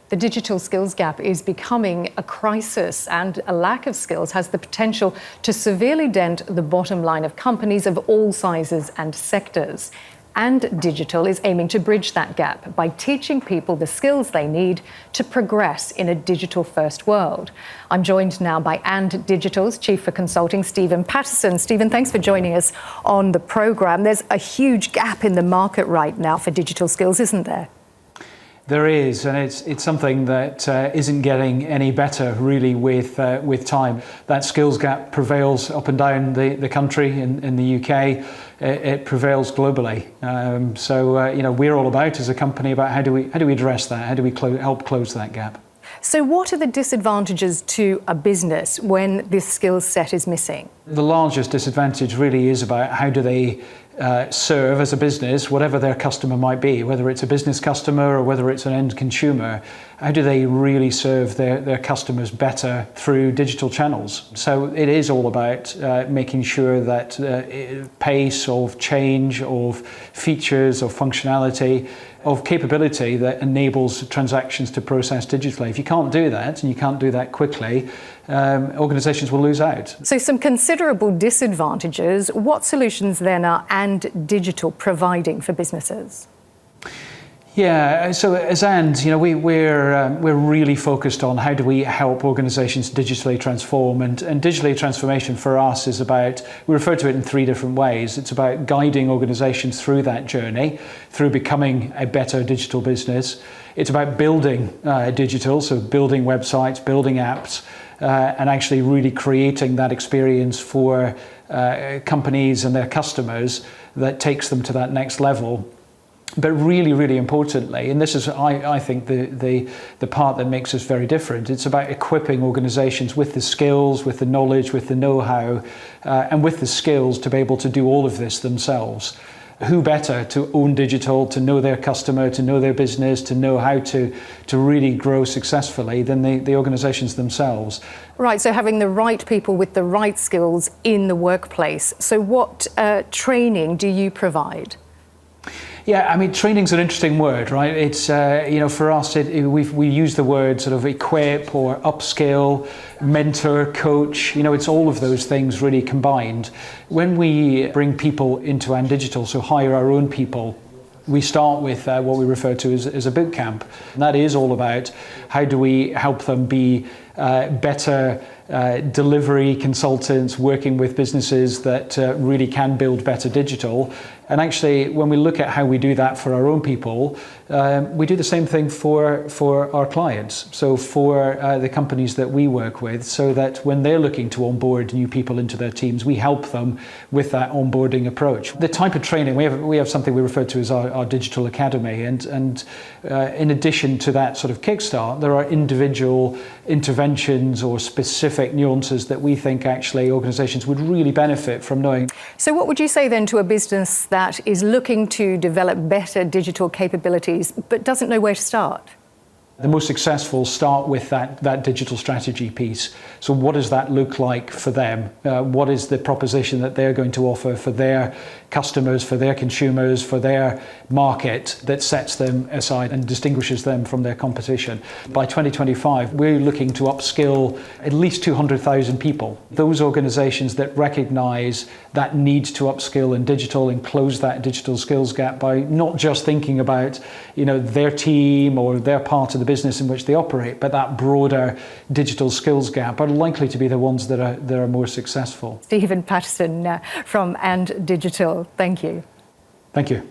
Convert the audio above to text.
The digital skills gap is becoming a crisis, and a lack of skills has the potential to severely dent the bottom line of companies of all sizes and sectors. And digital is aiming to bridge that gap by teaching people the skills they need to progress in a digital-first world. I'm joined now by And Digital's Chief for Consulting, Stephen Paterson. Stephen, thanks for joining us on the programme. There's a huge gap in the market right now for digital skills, isn't there? There is, and it's something that isn't getting any better really with time. That skills gap prevails up and down the country in the UK. It prevails globally. We're all about as a company about how do we address that? How do we help close that gap? So what are the disadvantages to a business when this skills set is missing? The largest disadvantage really is about how do they serve as a business, whatever their customer might be, whether it's a business customer or whether it's an end consumer. How do they really serve their customers better through digital channels? So it is all about making sure that pace of change, of features, of functionality, of capability that enables transactions to process digitally. If you can't do that, and you can't do that quickly, organisations will lose out. So some considerable disadvantages. What solutions then are And Digital providing for businesses? Yeah, so as And, we're really focused on how do we help organisations digitally transform, and digitally transformation for us is about, we refer to it in three different ways. It's about guiding organisations through that journey, through becoming a better digital business. It's about building digital, so building websites, building apps, and actually really creating that experience for companies and their customers that takes them to that next level. But really, really importantly, and this is, I think, the part that makes us very different, it's about equipping organisations with the skills, with the knowledge, with the know-how, and with the skills to be able to do all of this themselves. Who better to own digital, to know their customer, to know their business, to know how to really grow successfully than the organisations themselves. Right, so having the right people with the right skills in the workplace. So what training do you provide? Yeah, I mean, training's an interesting word, right? It's, for us, we use the word sort of equip or upskill, mentor, coach. It's all of those things really combined. When we bring people into And Digital, so hire our own people, we start with what we refer to as a boot camp. And that is all about how do we help them be better delivery consultants working with businesses that really can build better digital. And actually, when we look at how we do that for our own people, we do the same thing for our clients. So for the companies that we work with, so that when they're looking to onboard new people into their teams, we help them with that onboarding approach. The type of training, we have something we refer to as our digital academy. And in addition to that sort of kickstart, there are individual interventions or specific nuances that we think actually organisations would really benefit from knowing. So what would you say then to a business that is looking to develop better digital capabilities but doesn't know where to start? The most successful start with that digital strategy piece. So what does that look like for them? What is the proposition that they're going to offer for their customers, for their consumers, for their market that sets them aside and distinguishes them from their competition? By 2025, we're looking to upskill at least 200,000 people. Those organisations that recognise that need to upskill in digital and close that digital skills gap by not just thinking about their team or their part of the business in which they operate, but that broader digital skills gap are likely to be the ones that are more successful. Stephen Paterson from And Digital, thank you. Thank you.